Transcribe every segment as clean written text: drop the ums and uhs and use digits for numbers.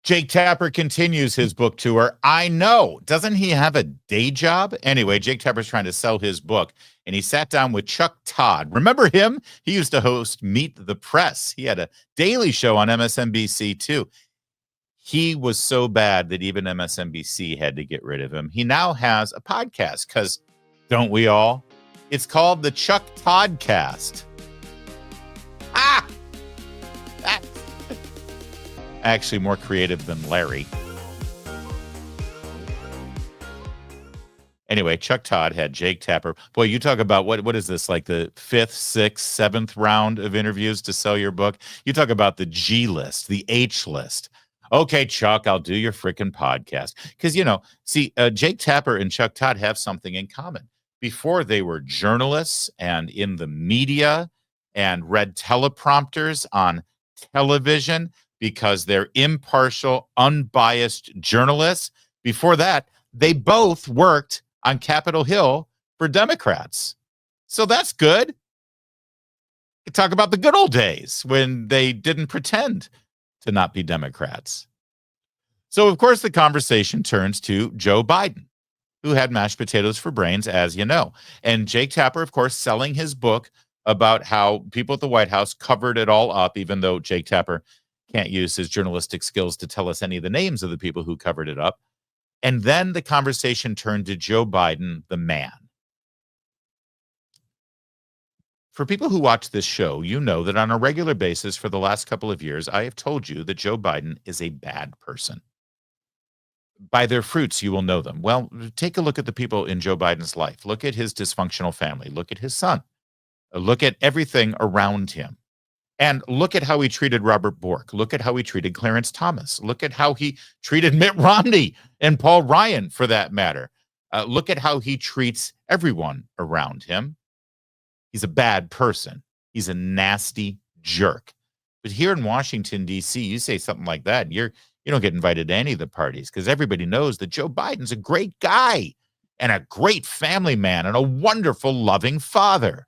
Jake Tapper continues his book tour. I know. Doesn't he have a day job? Anyway, Jake Tapper's trying to sell his book, and he sat down with Chuck Todd. Remember him? He used to host Meet the Press. He had a daily show on MSNBC, too. He was so bad that even MSNBC had to get rid of him. He now has a podcast, because don't we all? It's called the Chuck Toddcast. That's actually more creative than Larry. Anyway, Chuck Todd had Jake Tapper. Boy, you talk about what is this, like the 5th, 6th, 7th round of interviews to sell your book? You talk about the G list, the H list. Okay, Chuck, I'll do your freaking podcast. Because, Jake Tapper and Chuck Todd have something in common. Before they were journalists and in the media and read teleprompters on television because they're impartial, unbiased journalists. Before that, they both worked on Capitol Hill for Democrats. So that's good. Talk about the good old days when they didn't pretend to not be Democrats. So, of course, the conversation turns to Joe Biden, who had mashed potatoes for brains, as you know. And Jake Tapper, of course, selling his book about how people at the White House covered it all up, even though Jake Tapper can't use his journalistic skills to tell us any of the names of the people who covered it up. And then the conversation turned to Joe Biden, the man. For people who watch this show, you know that on a regular basis for the last couple of years, I have told you that Joe Biden is a bad person. By their fruits, you will know them. Well, take a look at the people in Joe Biden's life. Look at his dysfunctional family. Look at his son. Look at everything around him. And look at how he treated Robert Bork. Look at how he treated Clarence Thomas. Look at how he treated Mitt Romney and Paul Ryan, for that matter. Look at how he treats everyone around him. He's a bad person. He's a nasty jerk. But here in Washington, D.C., you say something like that, you don't get invited to any of the parties because everybody knows that Joe Biden's a great guy and a great family man and a wonderful, loving father.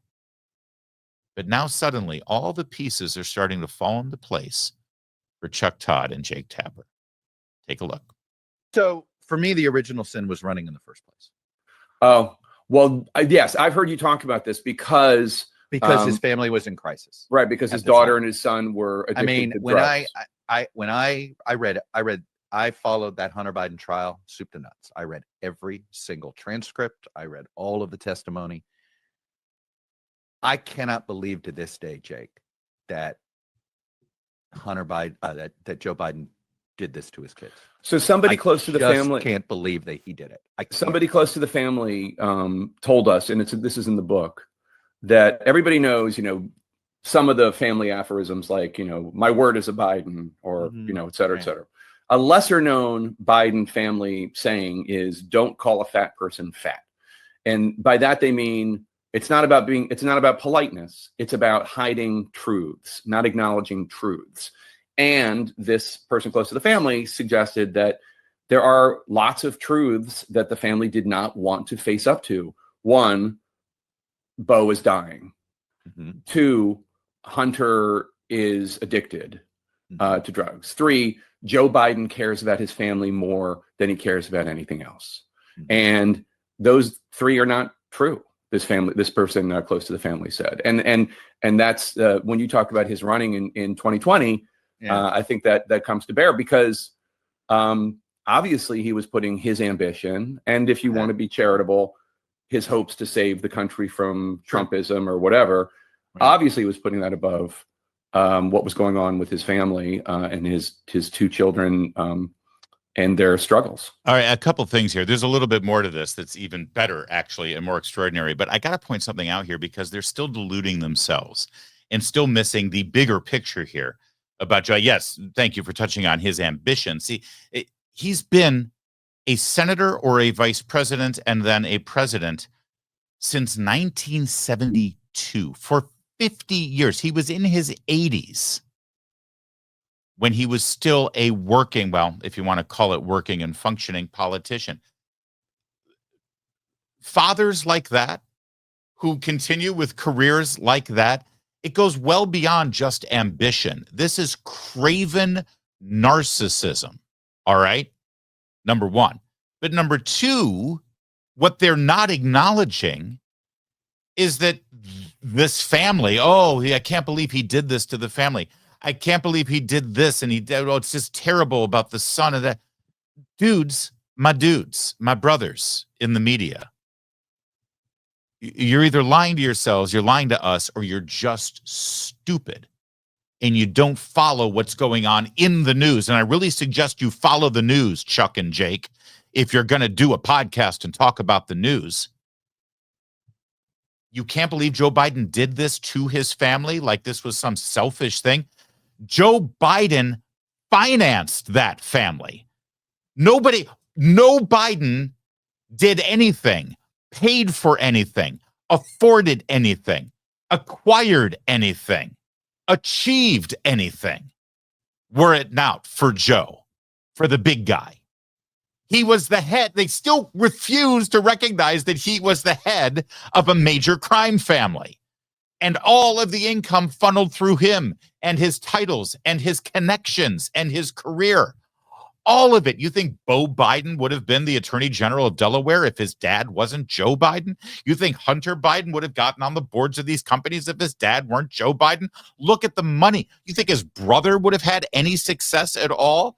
But now suddenly all the pieces are starting to fall into place for Chuck Todd and Jake Tapper. Take a look. So for me, the original sin was running in the first place. Oh, well, yes, I've heard you talk about this because his family was in crisis. Right, because his daughter and his son were addicted to drugs. I followed that Hunter Biden trial soup to nuts. I read every single transcript. I read all of the testimony. I cannot believe to this day, Jake, that Hunter Biden, that Joe Biden did this to his kids. So somebody close to the family can't believe that he did it. Somebody close to the family told us, and this is in the book, that everybody knows, some of the family aphorisms like, my word is a Biden, or, et cetera, et cetera. A lesser known Biden family saying is don't call a fat person fat. And by that, they mean it's not about politeness. It's about hiding truths, not acknowledging truths. And this person close to the family suggested that there are lots of truths that the family did not want to face up to. One, Bo is dying. Mm-hmm. 2, Hunter is addicted to drugs. 3, Joe Biden cares about his family more than he cares about anything else. Mm-hmm. And those 3 are not true. This person close to the family said. And that's when you talk about his running in 2020, I think that comes to bear because obviously he was putting his ambition, and if you want to be charitable, his hopes to save the country from Trumpism or whatever, obviously he was putting that above what was going on with his family and his 2 children and their struggles. All right, a couple things here. There's a little bit more to this that's even better, actually, and more extraordinary. But I got to point something out here because they're still deluding themselves and still missing the bigger picture here about Joe. Yes, thank you for touching on his ambition. See, he's been a senator or a vice president and then a president since 1972 for 50 years. He was in his 80s when he was still a working, well, if you want to call it working and functioning politician. Fathers like that who continue with careers like that, it goes well beyond just ambition. This is craven narcissism. All right. Number one. But number two, what they're not acknowledging is that this family, oh, I can't believe he did this to the family. I can't believe he did this. And he did, oh, it's just terrible about the son of that. Dudes, my brothers in the media. You're either lying to yourselves, you're lying to us, or you're just stupid. And you don't follow what's going on in the news. And I really suggest you follow the news, Chuck and Jake, if you're going to do a podcast and talk about the news. You can't believe Joe Biden did this to his family like this was some selfish thing. Joe Biden financed that family. No Biden did anything, paid for anything, afforded anything, acquired anything, achieved anything, were it not for Joe, for the big guy. He was the head. They still refuse to recognize that he was the head of a major crime family. And all of the income funneled through him and his titles and his connections and his career. All of it. You think Beau Biden would have been the Attorney General of Delaware if his dad wasn't Joe Biden? You think Hunter Biden would have gotten on the boards of these companies if his dad weren't Joe Biden? Look at the money. You think his brother would have had any success at all?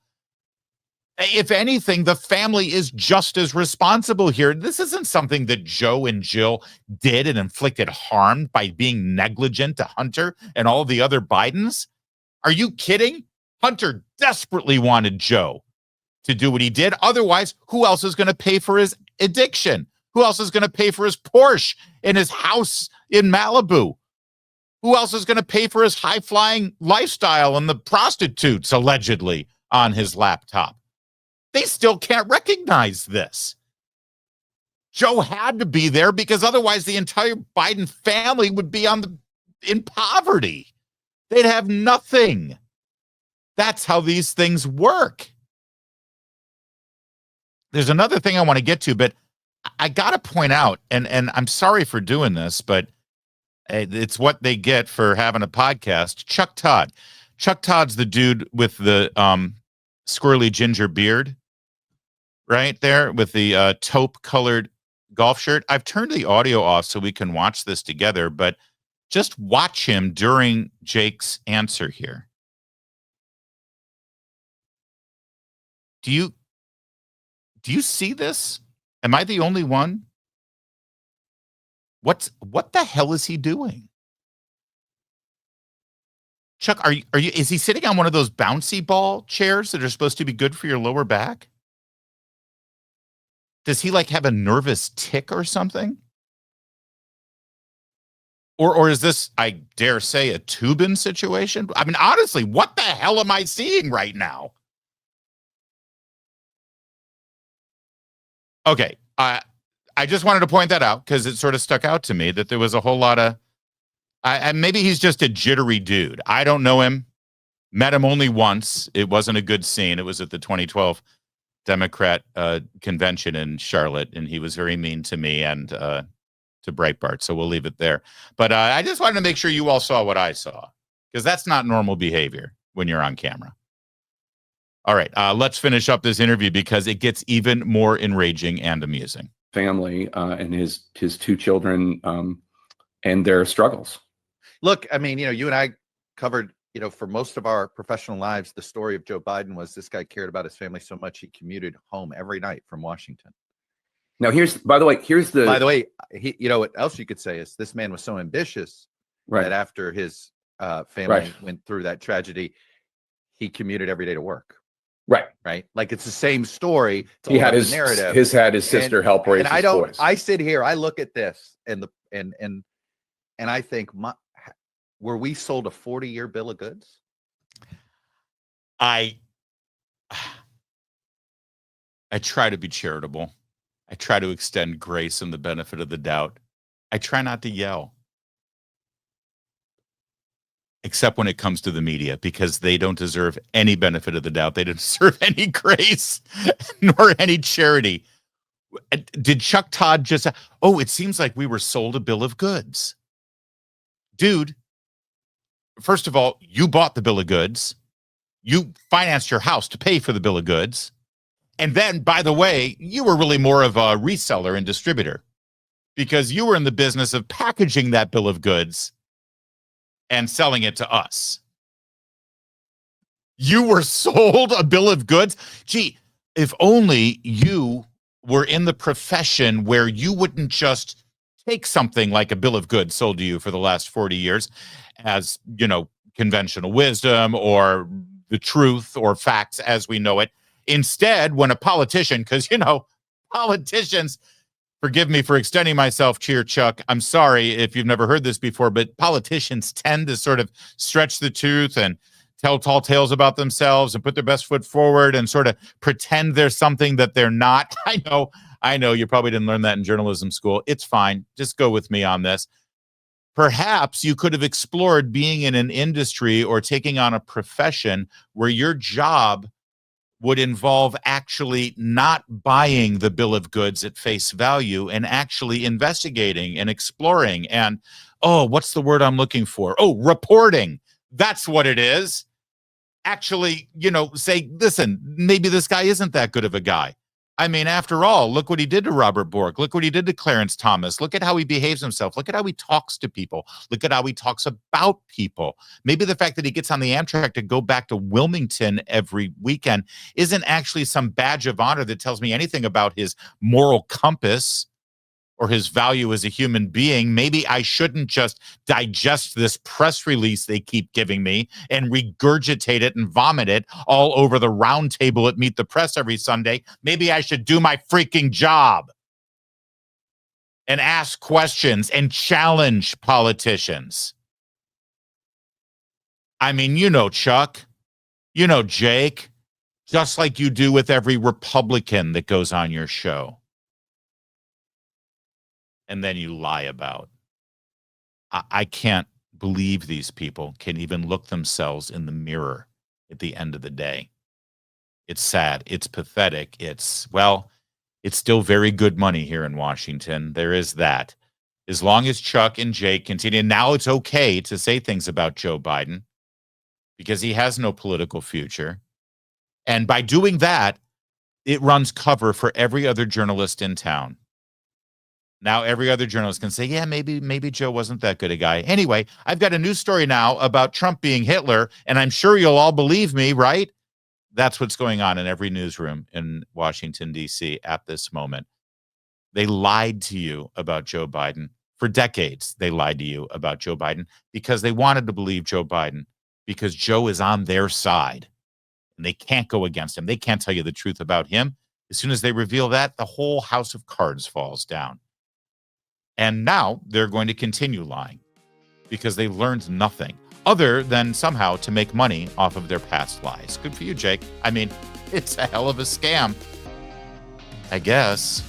If anything, the family is just as responsible here. This isn't something that Joe and Jill did and inflicted harm by being negligent to Hunter and all the other Bidens. Are you kidding? Hunter desperately wanted Joe to do what he did. Otherwise, who else is going to pay for his addiction? Who else is going to pay for his Porsche in his house in Malibu? Who else is going to pay for his high-flying lifestyle and the prostitutes allegedly on his laptop? They still can't recognize this. Joe had to be there because otherwise the entire Biden family would be in poverty. They'd have nothing. That's how these things work. There's another thing I want to get to, but I got to point out, and I'm sorry for doing this, but it's what they get for having a podcast. Chuck Todd. Chuck Todd's the dude with the squirrely ginger beard right there with the taupe-colored golf shirt. I've turned the audio off so we can watch this together, but just watch him during Jake's answer here. Do you see this? Am I the only one? What the hell is he doing? Chuck, are you is he sitting on one of those bouncy ball chairs that are supposed to be good for your lower back? Does he like have a nervous tick or something? Or is this, I dare say, a Tubin situation? I mean, honestly, what the hell am I seeing right now? Okay, I just wanted to point that out because it sort of stuck out to me that there was a whole lot of, maybe he's just a jittery dude. I don't know him. Met him only once. It wasn't a good scene. It was at the 2012 Democrat convention in Charlotte, and he was very mean to me and to Breitbart. So we'll leave it there. But I just wanted to make sure you all saw what I saw, because that's not normal behavior when you're on camera. All right, let's finish up this interview because it gets even more enraging and amusing. Family and his two children and their struggles. Look, I mean, you and I covered, for most of our professional lives, the story of Joe Biden was this guy cared about his family so much he commuted home every night from Washington. Now, by the way, what else you could say is this man was so ambitious right. that after his family went through that tragedy, he commuted every day to work. Right. Like it's the same story. He had his narrative. His sister help raise his boys. I sit here, I look at this and I think, were we sold a 40-year bill of goods? I try to be charitable. I try to extend grace and the benefit of the doubt. I try not to yell. Except when it comes to the media, because they don't deserve any benefit of the doubt. They don't deserve any grace nor any charity. Did Chuck Todd just, it seems like we were sold a bill of goods. Dude, first of all, you bought the bill of goods. You financed your house to pay for the bill of goods. And then, by the way, you were really more of a reseller and distributor because you were in the business of packaging that bill of goods and selling it to us. You were sold a bill of goods? Gee, if only you were in the profession where you wouldn't just take something like a bill of goods sold to you for the last 40 years as, conventional wisdom or the truth or facts as we know it. Instead, when a politician, because, politicians, forgive me for extending myself, Cheer Chuck. I'm sorry if you've never heard this before, but politicians tend to sort of stretch the truth and tell tall tales about themselves and put their best foot forward and sort of pretend they're something that they're not. I know you probably didn't learn that in journalism school. It's fine. Just go with me on this. Perhaps you could have explored being in an industry or taking on a profession where your job would involve actually not buying the bill of goods at face value and actually investigating and exploring and, what's the word I'm looking for? Reporting. That's what it is. Actually, say, listen, maybe this guy isn't that good of a guy. I mean, after all, look what he did to Robert Bork. Look what he did to Clarence Thomas. Look at how he behaves himself. Look at how he talks to people. Look at how he talks about people. Maybe the fact that he gets on the Amtrak to go back to Wilmington every weekend isn't actually some badge of honor that tells me anything about his moral compass or his value as a human being. Maybe I shouldn't just digest this press release they keep giving me and regurgitate it and vomit it all over the round table at Meet the Press every Sunday. Maybe I should do my freaking job and ask questions and challenge politicians. I mean, Chuck, Jake, just like you do with every Republican that goes on your show. And then you lie about. I can't believe these people can even look themselves in the mirror at the end of the day. It's sad. It's pathetic. It's still very good money here in Washington. There is that. As long as Chuck and Jake continue, now it's okay to say things about Joe Biden because he has no political future. And by doing that, it runs cover for every other journalist in town. Now every other journalist can say, yeah, maybe Joe wasn't that good a guy. Anyway, I've got a news story now about Trump being Hitler, and I'm sure you'll all believe me, right? That's what's going on in every newsroom in Washington, D.C. at this moment. They lied to you about Joe Biden. For decades, they lied to you about Joe Biden because they wanted to believe Joe Biden because Joe is on their side, and they can't go against him. They can't tell you the truth about him. As soon as they reveal that, the whole house of cards falls down. And now they're going to continue lying because they learned nothing other than somehow to make money off of their past lies. Good for you, Jake. I mean, it's a hell of a scam, I guess.